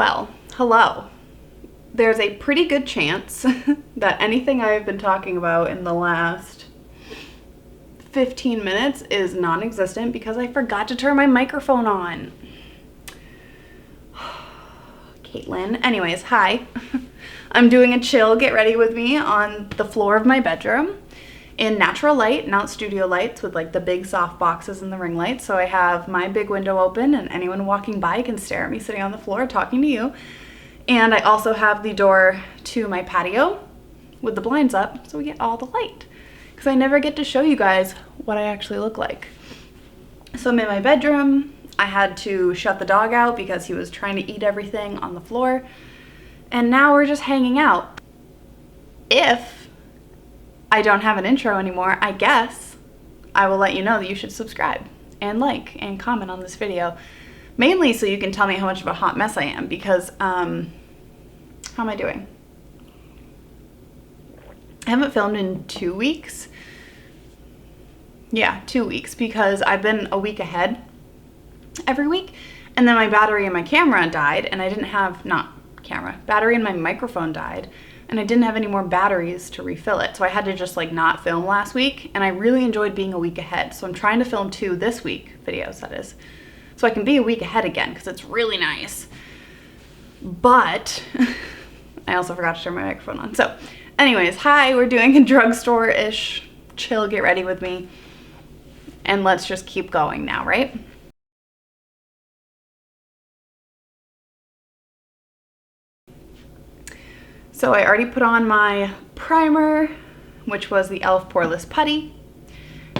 Well, hello. There's a pretty good chance that anything I've been talking about in the last 15 minutes is non-existent because I forgot to turn my microphone on. Caitlin. Anyways, hi. I'm doing a chill get ready with me on the floor of my bedroom in natural light, not studio lights with like the big soft boxes and the ring lights. So I have my big window open and anyone walking by can stare at me sitting on the floor talking to you. And I also have the door to my patio with the blinds up so we get all the light. Because I never get to show you guys what I actually look like. So I'm in my bedroom. I had to shut the dog out because he was trying to eat everything on the floor. And now we're just hanging out. If I don't have an intro anymore, I guess I will let you know that you should subscribe and like and comment on this video. Mainly so you can tell me how much of a hot mess I am because, how am I doing? I haven't filmed in 2 weeks. Yeah, 2 weeks because I've been a week ahead every week. And then my battery in my camera died and I didn't have, battery in my microphone died and I didn't have any more batteries to refill it. So I had to just like not film last week and I really enjoyed being a week ahead. So I'm trying to film 2 this week videos, that is. So I can be a week ahead again because it's really nice. But I also forgot to turn my microphone on. So anyways, hi, we're doing a drugstore-ish chill get ready with me. And let's just keep going now, right? So I already put on my primer, which was the e.l.f. Poreless Putty.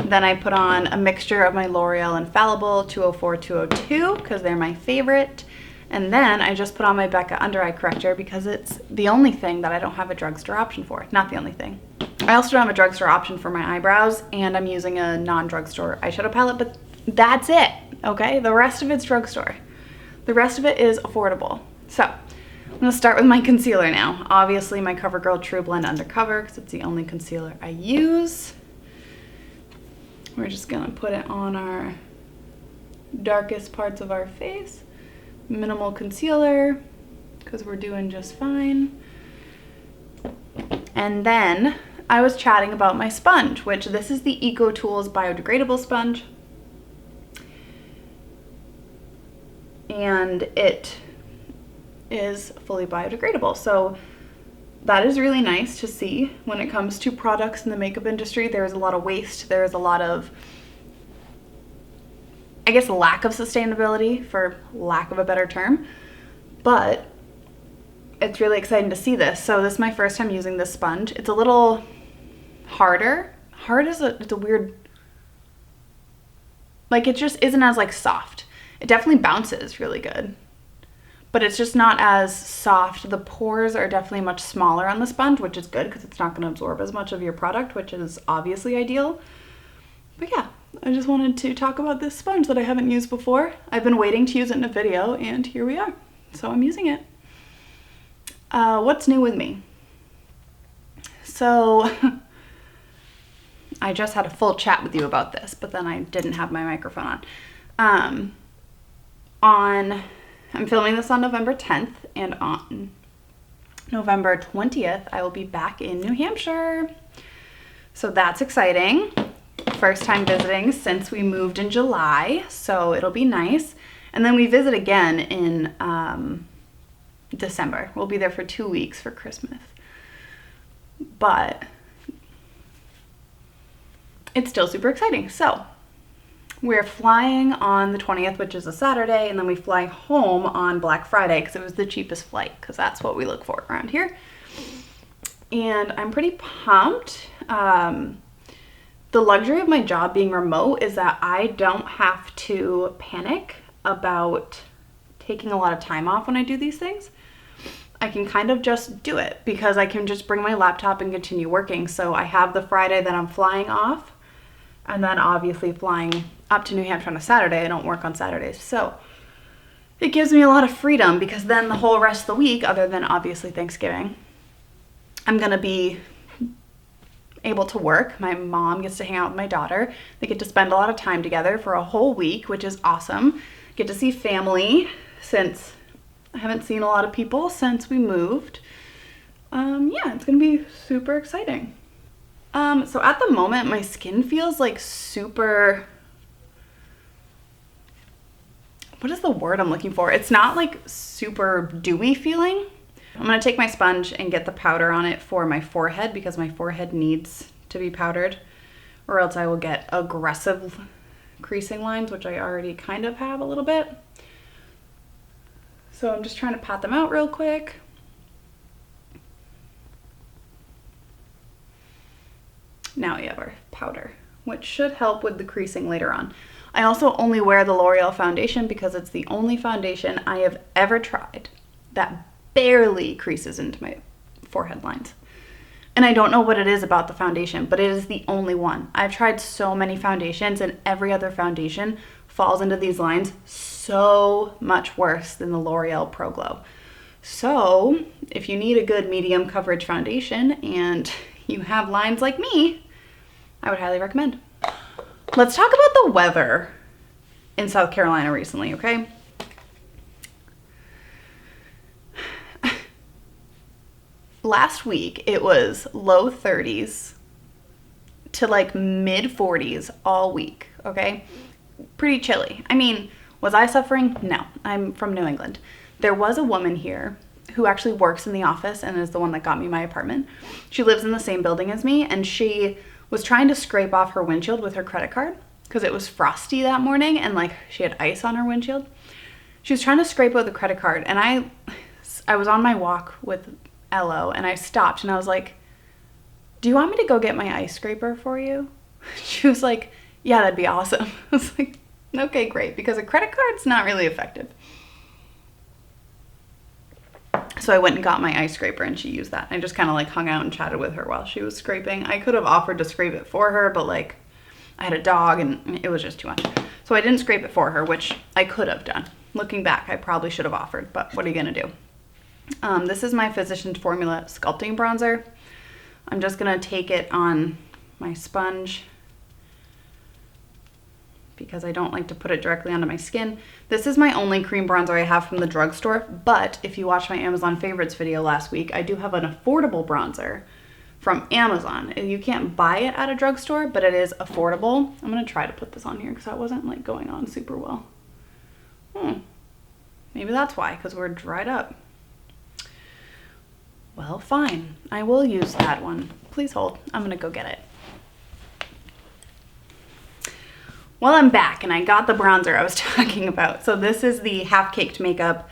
Then I put on a mixture of my L'Oreal Infallible 204, 202 because they're my favorite. And then I just put on my Becca Under Eye Corrector because it's the only thing that I don't have a drugstore option for. Not the only thing. I also don't have a drugstore option for my eyebrows and I'm using a non-drugstore eyeshadow palette, but that's it, okay? The rest of it's drugstore. The rest of it is affordable. So I'm gonna start with my concealer now. Obviously my CoverGirl True Blend Undercover because it's the only concealer I use. We're just gonna put it on our darkest parts of our face. Minimal concealer because we're doing just fine. And then I was chatting about my sponge, which this is the EcoTools biodegradable sponge. And it is fully biodegradable. So that is really nice to see when it comes to products in the makeup industry. There is a lot of waste. There is a lot of, I guess, lack of sustainability, for lack of a better term. But it's really exciting to see this. So this is my first time using this sponge. It's a little harder. Hard is it's a weird, like it just isn't as like soft. It definitely bounces really good. But it's just not as soft. The pores are definitely much smaller on the sponge, which is good because it's not going to absorb as much of your product, which is obviously ideal. But yeah, I just wanted to talk about this sponge that I haven't used before. I've been waiting to use it in a video, and here we are. So I'm using it. What's new with me? So I just had a full chat with you about this, but then I didn't have my microphone on. I'm filming this on November 10th, and on November 20th, I will be back in New Hampshire. So that's exciting. First time visiting since we moved in July, so it'll be nice. And then we visit again in December. We'll be there for 2 weeks for Christmas. But it's still super exciting. So we're flying on the 20th, which is a Saturday, and then we fly home on Black Friday because it was the cheapest flight, because that's what we look for around here. And I'm pretty pumped. The luxury of my job being remote is that I don't have to panic about taking a lot of time off when I do these things. I can kind of just do it because I can just bring my laptop and continue working. So I have the Friday that I'm flying off, and then obviously flying up to New Hampshire on a Saturday. I don't work on Saturdays. So it gives me a lot of freedom because then the whole rest of the week, other than obviously Thanksgiving, I'm going to be able to work. My mom gets to hang out with my daughter. They get to spend a lot of time together for a whole week, which is awesome. Get to see family since I haven't seen a lot of people since we moved. Yeah, it's gonna be super exciting. So at the moment, my skin feels like super, what is the word I'm looking for? It's not like super dewy feeling. I'm gonna take my sponge and get the powder on it for my forehead because my forehead needs to be powdered, or else I will get aggressive creasing lines, which I already kind of have a little bit. So I'm just trying to pat them out real quick. Now we have our powder, which should help with the creasing later on. I also only wear the L'Oreal foundation because it's the only foundation I have ever tried that barely creases into my forehead lines. And I don't know what it is about the foundation, but it is the only one. I've tried so many foundations and every other foundation falls into these lines so much worse than the L'Oreal Pro Glow. So if you need a good medium coverage foundation and you have lines like me, I would highly recommend. Let's talk about the weather in South Carolina recently, okay? Last week, it was low 30s to like mid 40s all week, okay? Pretty chilly. I mean, was I suffering? No, I'm from New England. There was a woman here who actually works in the office and is the one that got me my apartment. She lives in the same building as me, and she was trying to scrape off her windshield with her credit card because it was frosty that morning and like she had ice on her windshield. She was trying to scrape with the credit card, and I was on my walk with Ello and I stopped and I was like, do you want me to go get my ice scraper for you? She was like, yeah, that'd be awesome. I was like, okay, great, because a credit card's not really effective. So I went and got my ice scraper and she used that. I just kind of like hung out and chatted with her while she was scraping. I could have offered to scrape it for her, but like I had a dog and it was just too much. So I didn't scrape it for her, which I could have done. Looking back, I probably should have offered, but what are you gonna do? This is my Physicians Formula Sculpting Bronzer. I'm just gonna take it on my sponge because I don't like to put it directly onto my skin. This is my only cream bronzer I have from the drugstore, but if you watched my Amazon favorites video last week, I do have an affordable bronzer from Amazon. You can't buy it at a drugstore, but it is affordable. I'm gonna try to put this on here because that wasn't like going on super well. Maybe that's why, because we're dried up. Well, fine. I will use that one. Please hold. I'm gonna go get it. Well, I'm back and I got the bronzer I was talking about. So this is the Half Caked Makeup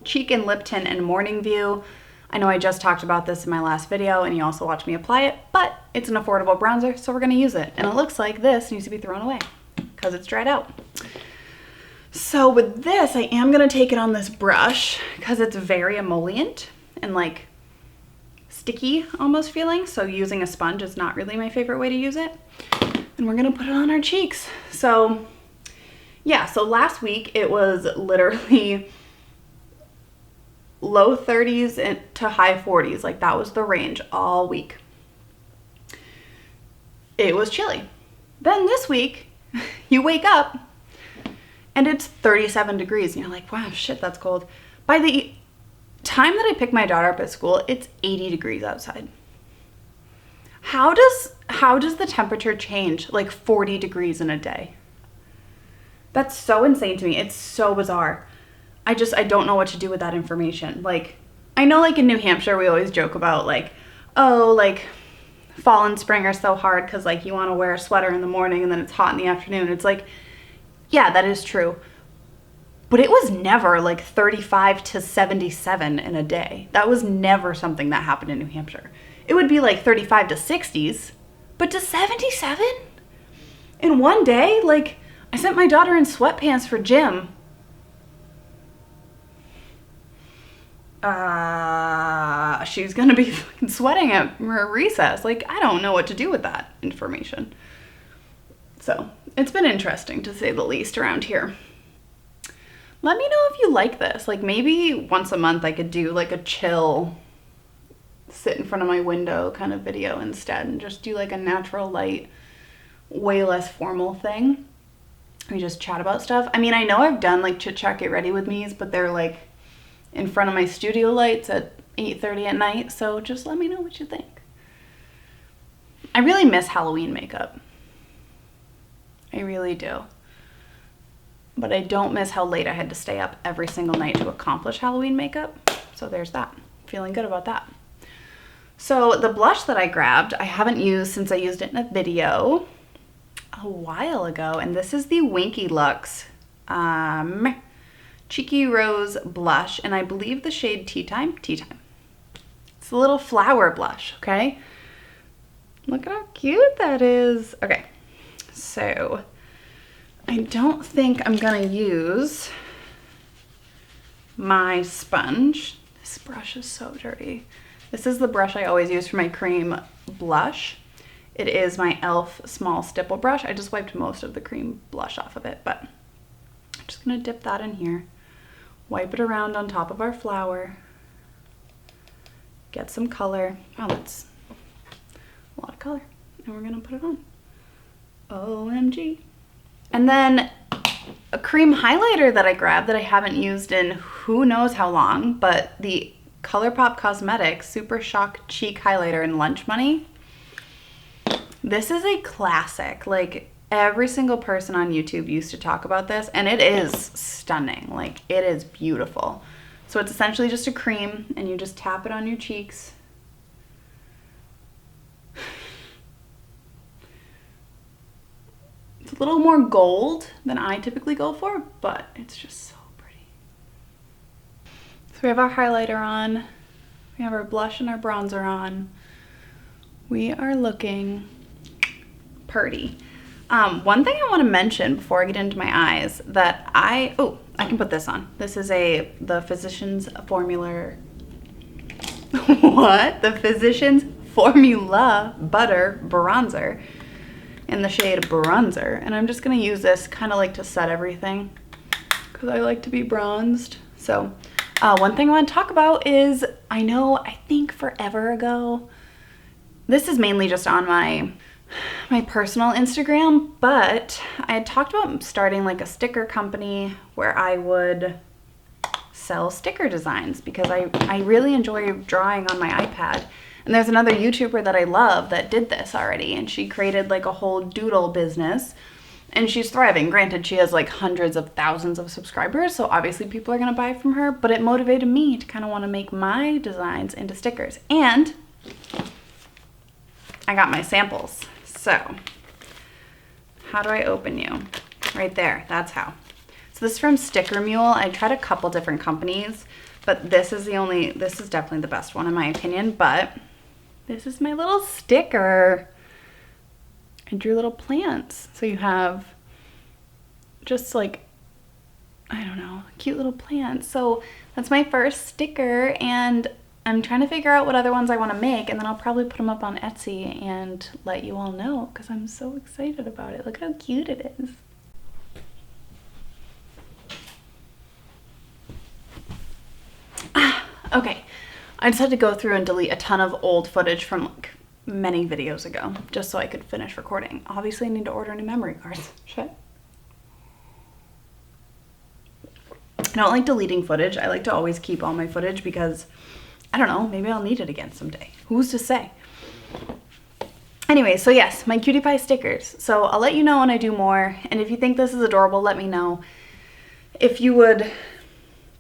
Cheek and Lip Tint in Morning View. I know I just talked about this in my last video and you also watched me apply it, but it's an affordable bronzer, so we're gonna use it. And it looks like this needs to be thrown away because it's dried out. So with this, I am gonna take it on this brush because it's very emollient and like sticky almost feeling. So using a sponge is not really my favorite way to use it. And we're gonna put it on our cheeks. So yeah, so last week it was literally low 30s to high 40s. Like that was the range all week. It was chilly. Then this week you wake up and it's 37 degrees and you're like, wow, shit, that's cold. By the time that I pick my daughter up at school, it's 80 degrees outside. How does the temperature change like 40 degrees in a day? That's so insane to me. It's so bizarre. I don't know what to do with that information. Like, I know like in New Hampshire, we always joke about like, oh, like fall and spring are so hard because like you want to wear a sweater in the morning and then it's hot in the afternoon. It's like, yeah, that is true. But it was never like 35 to 77 in a day. That was never something that happened in New Hampshire. It would be like 35 to 60s, but to 77 in one day? Like, I sent my daughter in sweatpants for gym. She's gonna be fucking sweating at her recess. Like, I don't know what to do with that information. So, it's been interesting to say the least around here. Let me know if you like this. Like, maybe once a month I could do like a chill sit in front of my window kind of video instead and just do like a natural light, way less formal thing. We just chat about stuff. I mean, I know I've done like chit chat get ready with me's, but they're like in front of my studio lights at 8:30 at night. So just let me know what you think. I really miss Halloween makeup. I really do. But I don't miss how late I had to stay up every single night to accomplish Halloween makeup. So there's that. Feeling good about that. So the blush that I grabbed, I haven't used since I used it in a video a while ago. And this is the Winky Lux Cheeky Rose Blush. And I believe the shade Tea Time. Tea Time. It's a little flower blush, okay? Look at how cute that is. Okay, so I don't think I'm gonna use my sponge. This brush is so dirty. This is the brush I always use for my cream blush. It is my e.l.f. small stipple brush. I just wiped most of the cream blush off of it, but I'm just gonna dip that in here, wipe it around on top of our flower, get some color. Wow, that's a lot of color. And we're gonna put it on. OMG. And then a cream highlighter that I grabbed that I haven't used in who knows how long, but the ColourPop Cosmetics Super Shock Cheek Highlighter in Lunch Money. This is a classic. Like, every single person on YouTube used to talk about this, and it is stunning. Like, it is beautiful. So it's essentially just a cream, and you just tap it on your cheeks. It's a little more gold than I typically go for, but it's just so pretty. So we have our highlighter on, we have our blush and our bronzer on. We are looking pretty. One thing I want to mention before I get into my eyes that I can put this on. This is the Physicians Formula, what? The Physicians Formula Butter Bronzer in the shade Bronzer. And I'm just gonna use this kind of like to set everything because I like to be bronzed. So one thing I want to talk about is, I think forever ago, this is mainly just on my personal Instagram, but I had talked about starting like a sticker company where I would sell sticker designs because I really enjoy drawing on my iPad. And there's another YouTuber that I love that did this already, and she created like a whole doodle business, and she's thriving. Granted, she has like hundreds of thousands of subscribers, so obviously people are gonna buy from her, but it motivated me to kind of want to make my designs into stickers. And I got my samples. So how do I open you? Right there, that's how. So this is from Sticker Mule. I tried a couple different companies, but this is definitely the best one in my opinion. But this is my little sticker. I drew little plants. So you have just like, I don't know, cute little plants. So that's my first sticker, and I'm trying to figure out what other ones I want to make, and then I'll probably put them up on Etsy and let you all know because I'm so excited about it. Look how cute it is. Okay, I just had to go through and delete a ton of old footage from like many videos ago just so I could finish recording. Obviously I need to order new memory cards. Shit. I don't like deleting footage. I like to always keep all my footage because, I don't know, maybe I'll need it again someday. Who's to say? Anyway, so yes, my cutie pie stickers. So I'll let you know when I do more, and if you think this is adorable, let me know. If you would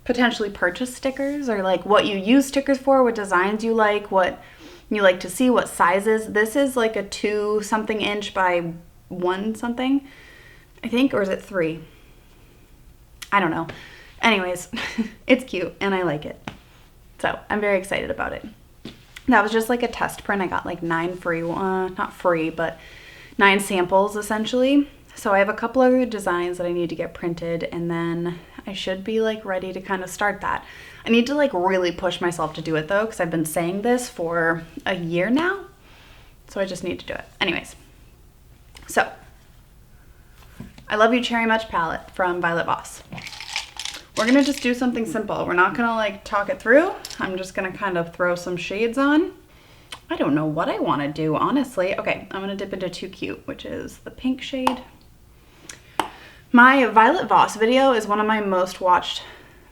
potentially purchase stickers, or like what you use stickers for, what designs you like, what you like to see, what sizes. This is like a 2 something inch by 1 something, I think, or is it 3? I don't know. Anyways, it's cute and I like it. So I'm very excited about it. That was just like a test print. I got like 9 free, not free, but 9 samples essentially. So I have a couple other designs that I need to get printed, and then I should be like ready to kind of start that. I need to like really push myself to do it though, because I've been saying this for a year now. So I just need to do it. Anyways, so I Love You Cherry Much palette from Violet Voss. We're gonna just do something simple. We're not gonna like talk it through. I'm just gonna kind of throw some shades on. I don't know what I wanna do, honestly. Okay, I'm gonna dip into Too Cute, which is the pink shade. My Violet Voss video is one of my most watched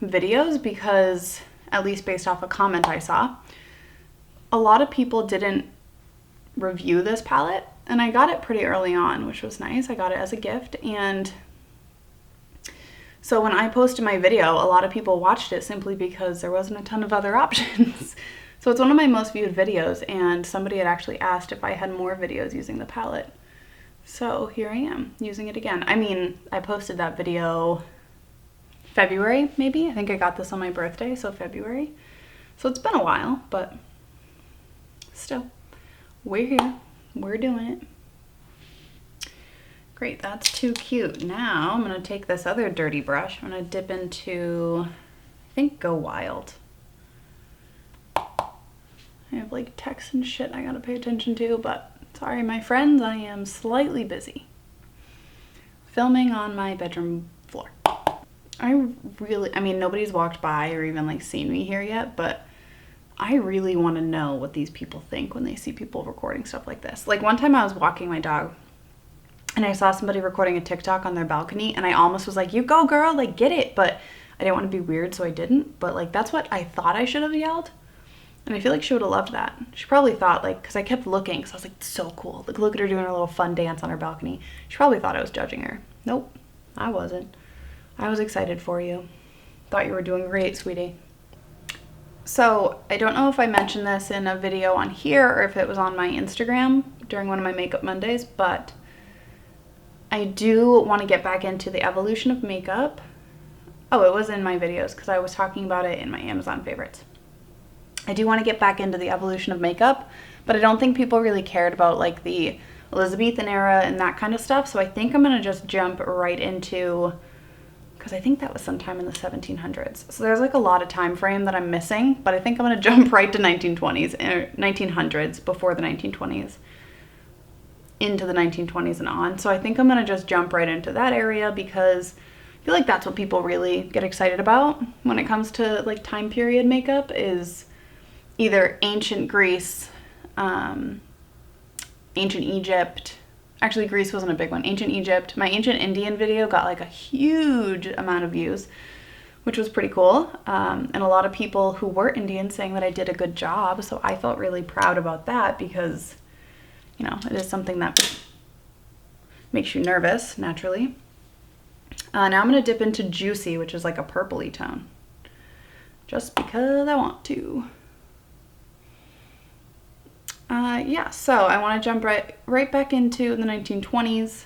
videos because, at least based off a comment I saw, a lot of people didn't review this palette, and I got it pretty early on, which was nice. I got it as a gift, and so when I posted my video, a lot of people watched it simply because there wasn't a ton of other options. So it's one of my most viewed videos, and somebody had actually asked if I had more videos using the palette. So here I am, using it again. I mean, I posted that video February, maybe. I think I got this on my birthday, so February. So it's been a while, but still, we're here. We're doing it. Great, that's too cute. Now I'm gonna take this other dirty brush. I'm gonna dip into, I think, Go Wild. I have like text and shit I gotta pay attention to, but sorry, my friends, I am slightly busy filming on my bedroom floor. I mean, nobody's walked by or even like seen me here yet, but I really want to know what these people think when they see people recording stuff like this. Like one time I was walking my dog and I saw somebody recording a TikTok on their balcony, and I almost was like, you go girl, like get it, but I didn't want to be weird, so I didn't. But like that's what I thought I should have yelled. And I feel like she would have loved that. She probably thought, like, because I kept looking, because I was like, so cool. Like, look at her doing her little fun dance on her balcony. She probably thought I was judging her. Nope, I wasn't. I was excited for you. Thought you were doing great, sweetie. So, I don't know if I mentioned this in a video on here or if it was on my Instagram during one of my Makeup Mondays, but I do want to get back into the evolution of makeup. Oh, it was in my videos because I was talking about it in my Amazon favorites. I do want to get back into the evolution of makeup, but I don't think people really cared about like the Elizabethan era and that kind of stuff. So I think I'm going to just jump right into, because I think that was sometime in the 1700s. So there's like a lot of time frame that I'm missing, but I think I'm going to jump right to 1920s, 1900s before the 1920s, into the 1920s and on. So I think I'm going to just jump right into that area because I feel like that's what people really get excited about when it comes to like time period makeup, is either ancient Greece, ancient Egypt. Actually, Greece wasn't a big one. Ancient Egypt. My ancient Indian video got like a huge amount of views, which was pretty cool. And a lot of people who were Indian saying that I did a good job. So I felt really proud about that because, you know, it is something that makes you nervous, naturally. Now I'm going to dip into Juicy, which is like a purpley tone, just because I want to. Yeah, so I want to jump right back into the 1920s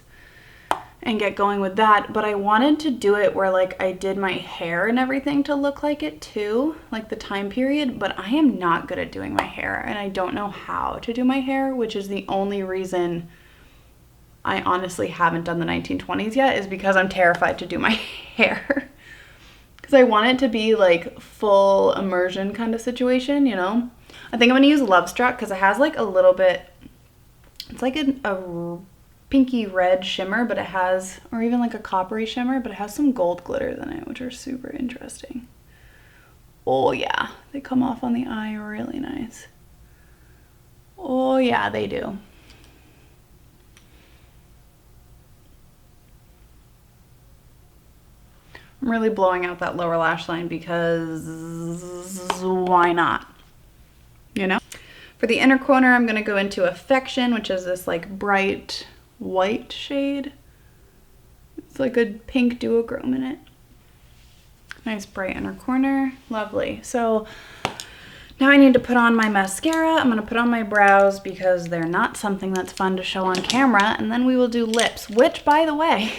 and get going with that, but I wanted to do it where like I did my hair and everything to look like it too, like the time period, but I am not good at doing my hair and I don't know how to do my hair, which is the only reason I honestly haven't done the 1920s yet, is because I'm terrified to do my hair. Because I want it to be like full immersion kind of situation, you know? I think I'm going to use Love Struck because it has like a little bit, it's like a pinky red shimmer, but it has, or even like a coppery shimmer, but it has some gold glitters in it, which are super interesting. Oh yeah, they come off on the eye really nice. Oh yeah, they do. I'm really blowing out that lower lash line because why not? You know? For the inner corner, I'm going to go into Affection, which is this like bright white shade. It's like a pink duochrome in it. Nice bright inner corner. Lovely. So now I need to put on my mascara. I'm going to put on my brows because they're not something that's fun to show on camera. And then we will do lips, which, by the way,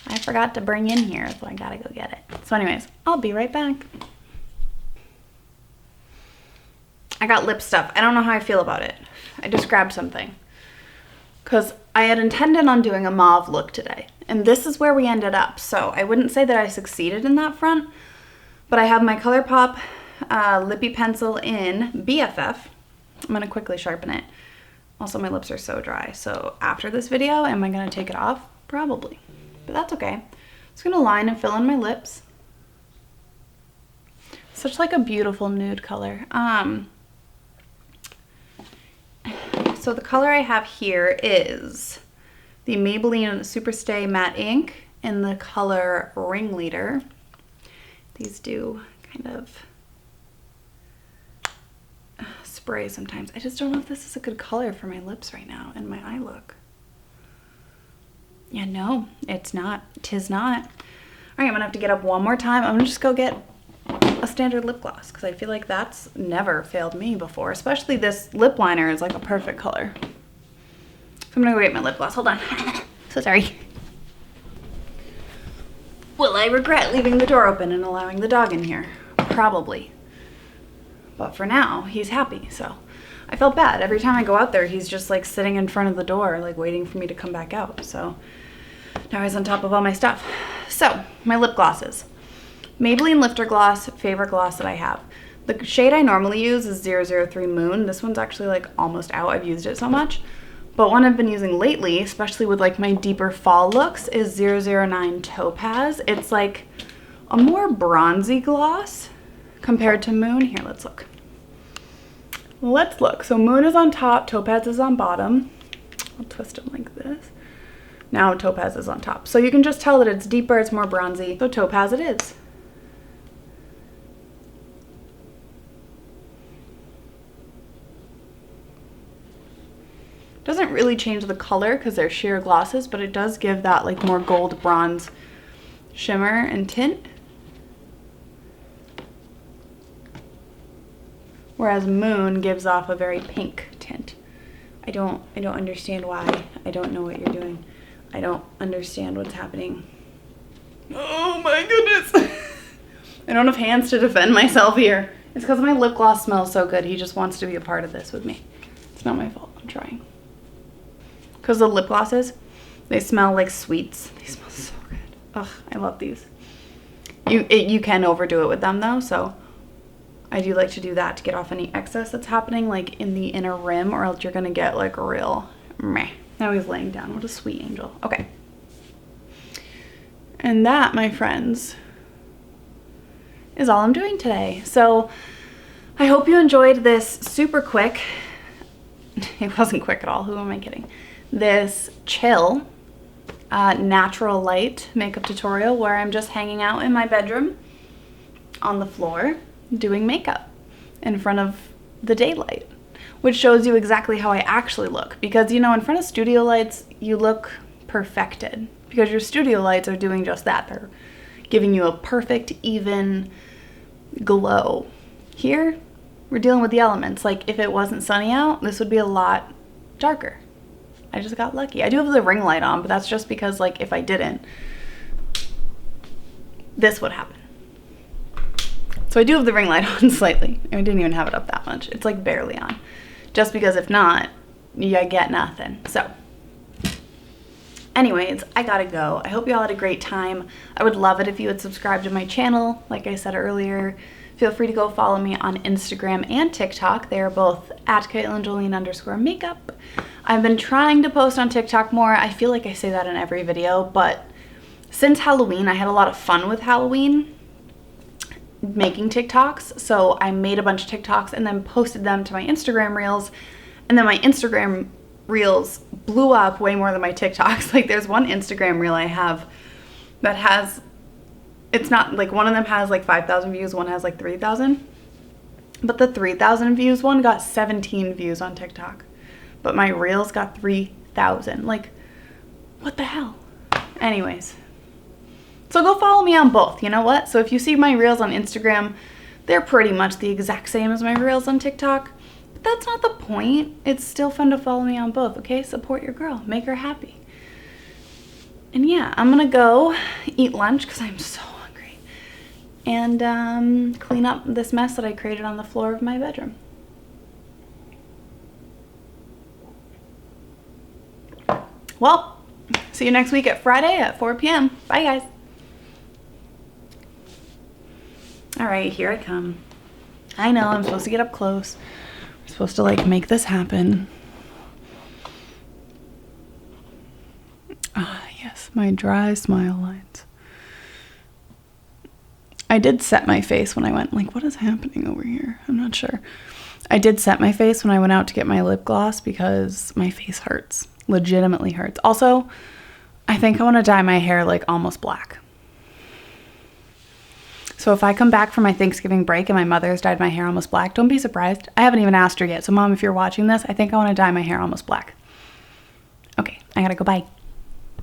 I forgot to bring in here, so I gotta go get it. So anyways, I'll be right back. I got lip stuff. I don't know how I feel about it. I just grabbed something because I had intended on doing a mauve look today, and this is where we ended up. So I wouldn't say that I succeeded in that front, but I have my ColourPop lippy pencil in BFF. I'm gonna quickly sharpen it. Also, my lips are so dry, so after this video, am I gonna take it off? Probably, but that's okay. I'm just gonna line and fill in my lips. Such like a beautiful nude color. So the color I have here is the Maybelline Superstay Matte Ink in the color Ringleader. These do kind of spray sometimes. I just don't know if this is a good color for my lips right now and my eye look. Yeah, no, it's not. 'Tis not. All right, I'm gonna have to get up one more time. I'm gonna just go get a standard lip gloss because I feel like that's never failed me before. Especially this lip liner is like a perfect color. So I'm gonna go get my lip gloss. Hold on. So sorry. Will I regret leaving the door open and allowing the dog in here? Probably. But for now, he's happy, so. I felt bad. Every time I go out there, he's just like sitting in front of the door, like waiting for me to come back out. So now he's on top of all my stuff. So, my lip glosses. Maybelline Lifter Gloss, favorite gloss that I have. The shade I normally use is 003 Moon. This one's actually like almost out. I've used it so much. But one I've been using lately, especially with like my deeper fall looks, is 009 Topaz. It's like a more bronzy gloss compared to Moon. Here, let's look. Let's look. So Moon is on top, Topaz is on bottom. I'll twist them like this. Now Topaz is on top. So you can just tell that it's deeper, it's more bronzy. So Topaz it is. Doesn't really change the color because they're sheer glosses, but it does give that like more gold bronze shimmer and tint. Whereas Moon gives off a very pink tint. I don't understand why. I don't know what you're doing. I don't understand what's happening. Oh my goodness. I don't have hands to defend myself here. It's because my lip gloss smells so good. He just wants to be a part of this with me. It's not my fault. I'm trying. Because the lip glosses, they smell like sweets. They smell so good. Ugh, I love these. You can overdo it with them though, so I do like to do that to get off any excess that's happening like in the inner rim, or else you're gonna get like a real meh. Now he's laying down. What a sweet angel. Okay. And that, my friends, is all I'm doing today. So I hope you enjoyed this super quick, it wasn't quick at all, who am I kidding? This chill, natural light makeup tutorial where I'm just hanging out in my bedroom on the floor doing makeup in front of the daylight, which shows you exactly how I actually look. Because, you know, in front of studio lights, you look perfected because your studio lights are doing just that. They're giving you a perfect, even glow. Here, we're dealing with the elements. Like, if it wasn't sunny out, this would be a lot darker. I just got lucky. I do have the ring light on, but that's just because, like, if I didn't, this would happen. So I do have the ring light on slightly. I didn't even have it up that much. It's like barely on. Just because if not, you get nothing. So anyways, I gotta go. I hope you all had a great time. I would love it if you would subscribe to my channel. Like I said earlier, feel free to go follow me on Instagram and TikTok. They are both at CaitlinJolene_makeup. I've been trying to post on TikTok more. I feel like I say that in every video, but since Halloween, I had a lot of fun with Halloween making TikToks. So I made a bunch of TikToks and then posted them to my Instagram reels. And then my Instagram reels blew up way more than my TikToks. Like, there's one Instagram reel I have that has, it's not like, one of them has like 5,000 views, one has like 3,000. But the 3,000 views one got 17 views on TikTok. But my reels got 3,000. Like, what the hell? Anyways. So go follow me on both, you know what? So if you see my reels on Instagram, they're pretty much the exact same as my reels on TikTok. But that's not the point. It's still fun to follow me on both, okay? Support your girl. Make her happy. And yeah, I'm gonna go eat lunch because I'm so hungry. And clean up this mess that I created on the floor of my bedroom. Well, see you next week at Friday at 4 p.m. Bye, guys. All right, here I come. I know, I'm supposed to get up close. We're supposed to, like, make this happen. Ah, yes, my dry smile lines. I did set my face when I went, like, what is happening over here? I'm not sure. I did set my face when I went out to get my lip gloss because my face hurts. Legitimately hurts. Also, I think I want to dye my hair like almost black. So if I come back from my Thanksgiving break and my mother's dyed my hair almost black, don't be surprised. I haven't even asked her yet. So Mom, if you're watching this, I think I want to dye my hair almost black. Okay, I gotta go. Bye.